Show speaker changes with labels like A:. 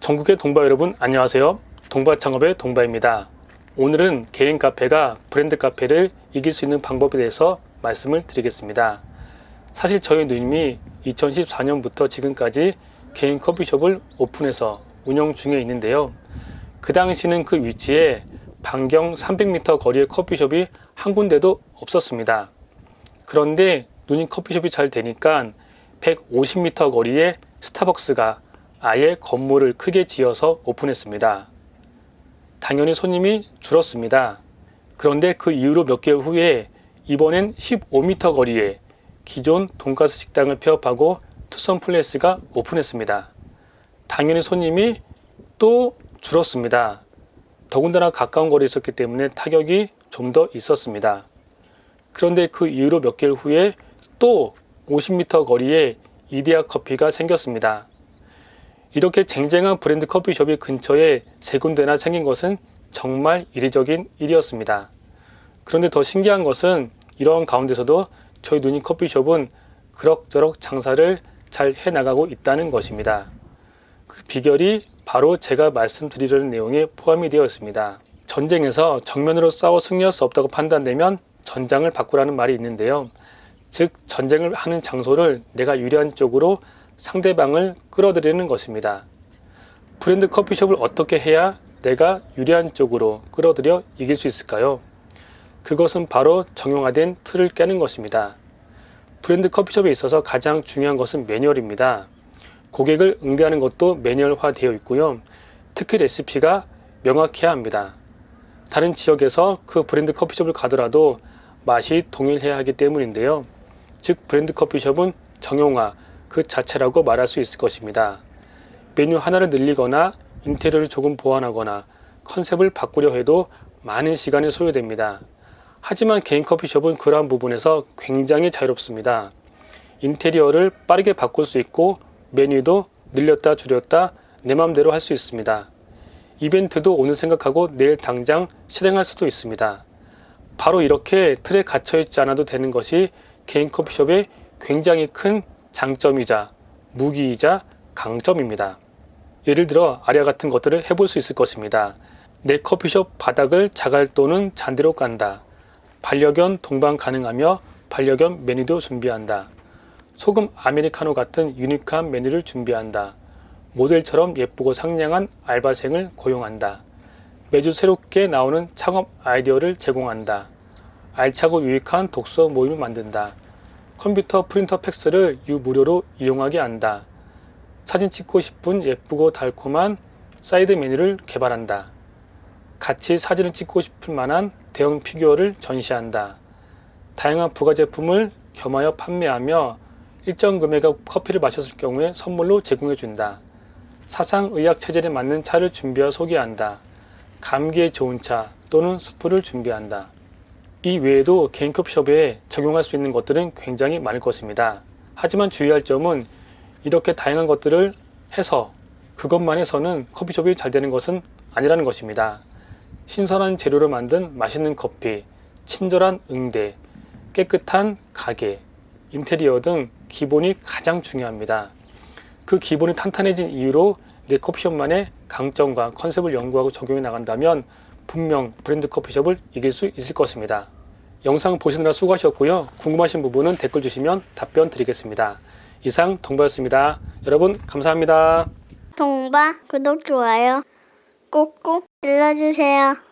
A: 전국의 동바 여러분 안녕하세요. 동바 창업의 동바입니다. 오늘은 개인 카페가 브랜드 카페를 이길 수 있는 방법에 대해서 말씀을 드리겠습니다. 사실 저희 누님이 2014년부터 지금까지 개인 커피숍을 오픈해서 운영 중에 있는데요. 그 당시는 그 위치에 반경 300m 거리의 커피숍이 한 군데도 없었습니다. 그런데 누님 커피숍이 잘 되니까 150m 거리에 스타벅스가 아예 건물을 크게 지어서 오픈했습니다. 당연히 손님이 줄었습니다. 그런데 그 이후로 몇 개월 후에 이번엔 15m 거리에 기존 돈가스 식당을 폐업하고 투썸 플레이스가 오픈했습니다. 당연히 손님이 또 줄었습니다. 더군다나 가까운 거리에 있었기 때문에 타격이 좀 더 있었습니다. 그런데 그 이후로 몇 개월 후에 또 50m 거리에 이데아 커피가 생겼습니다. 이렇게 쟁쟁한 브랜드 커피숍이 근처에 세 군데나 생긴 것은 정말 이례적인 일이었습니다. 그런데 더 신기한 것은 이런 가운데서도 저희 누님 커피숍은 그럭저럭 장사를 잘 해나가고 있다는 것입니다. 그 비결이 바로 제가 말씀드리려는 내용에 포함이 되어 있습니다. 전쟁에서 정면으로 싸워 승리할 수 없다고 판단되면 전장을 바꾸라는 말이 있는데요. 즉 전쟁을 하는 장소를 내가 유리한 쪽으로 상대방을 끌어들이는 것입니다. 브랜드 커피숍을 어떻게 해야 내가 유리한 쪽으로 끌어들여 이길 수 있을까요? 그것은 바로 정형화된 틀을 깨는 것입니다. 브랜드 커피숍에 있어서 가장 중요한 것은 매뉴얼입니다. 고객을 응대하는 것도 매뉴얼화 되어 있고요. 특히 레시피가 명확해야 합니다. 다른 지역에서 그 브랜드 커피숍을 가더라도 맛이 동일해야 하기 때문인데요. 즉 브랜드 커피숍은 정형화 그 자체라고 말할 수 있을 것입니다. 메뉴 하나를 늘리거나 인테리어를 조금 보완하거나 컨셉을 바꾸려 해도 많은 시간이 소요됩니다. 하지만 개인 커피숍은 그러한 부분에서 굉장히 자유롭습니다. 인테리어를 빠르게 바꿀 수 있고 메뉴도 늘렸다 줄였다 내 맘대로 할 수 있습니다. 이벤트도 오늘 생각하고 내일 당장 실행할 수도 있습니다. 바로 이렇게 틀에 갇혀있지 않아도 되는 것이 개인 커피숍의 굉장히 큰 장점이자 무기이자 강점입니다. 예를 들어 아래 같은 것들을 해볼 수 있을 것입니다. 내 커피숍 바닥을 자갈 또는 잔디로 깐다. 반려견 동반 가능하며 반려견 메뉴도 준비한다. 소금 아메리카노 같은 유니크한 메뉴를 준비한다. 모델처럼 예쁘고 상냥한 알바생을 고용한다. 매주 새롭게 나오는 창업 아이디어를 제공한다. 알차고 유익한 독서 모임을 만든다. 컴퓨터 프린터 팩스를 유무료로 이용하게 한다. 사진 찍고 싶은 예쁘고 달콤한 사이드 메뉴를 개발한다. 같이 사진을 찍고 싶을 만한 대형 피규어를 전시한다. 다양한 부가 제품을 겸하여 판매하며 일정 금액의 커피를 마셨을 경우에 선물로 제공해 준다. 사상의학 체질에 맞는 차를 준비하여 소개한다. 감기에 좋은 차 또는 수프를 준비한다. 이 외에도 개인 커피숍에 적용할 수 있는 것들은 굉장히 많을 것입니다. 하지만 주의할 점은 이렇게 다양한 것들을 해서 그것만 해서는 커피숍이 잘 되는 것은 아니라는 것입니다. 신선한 재료로 만든 맛있는 커피, 친절한 응대, 깨끗한 가게, 인테리어 등 기본이 가장 중요합니다. 그 기본이 탄탄해진 이유로 내 커피숍만의 강점과 컨셉을 연구하고 적용해 나간다면 분명 브랜드 커피숍을 이길 수 있을 것입니다. 영상 보시느라 수고하셨고요. 궁금하신 부분은 댓글 주시면 답변 드리겠습니다. 이상 동바였습니다. 여러분 감사합니다.
B: 동바 구독 좋아요 꾹꾹 눌러주세요.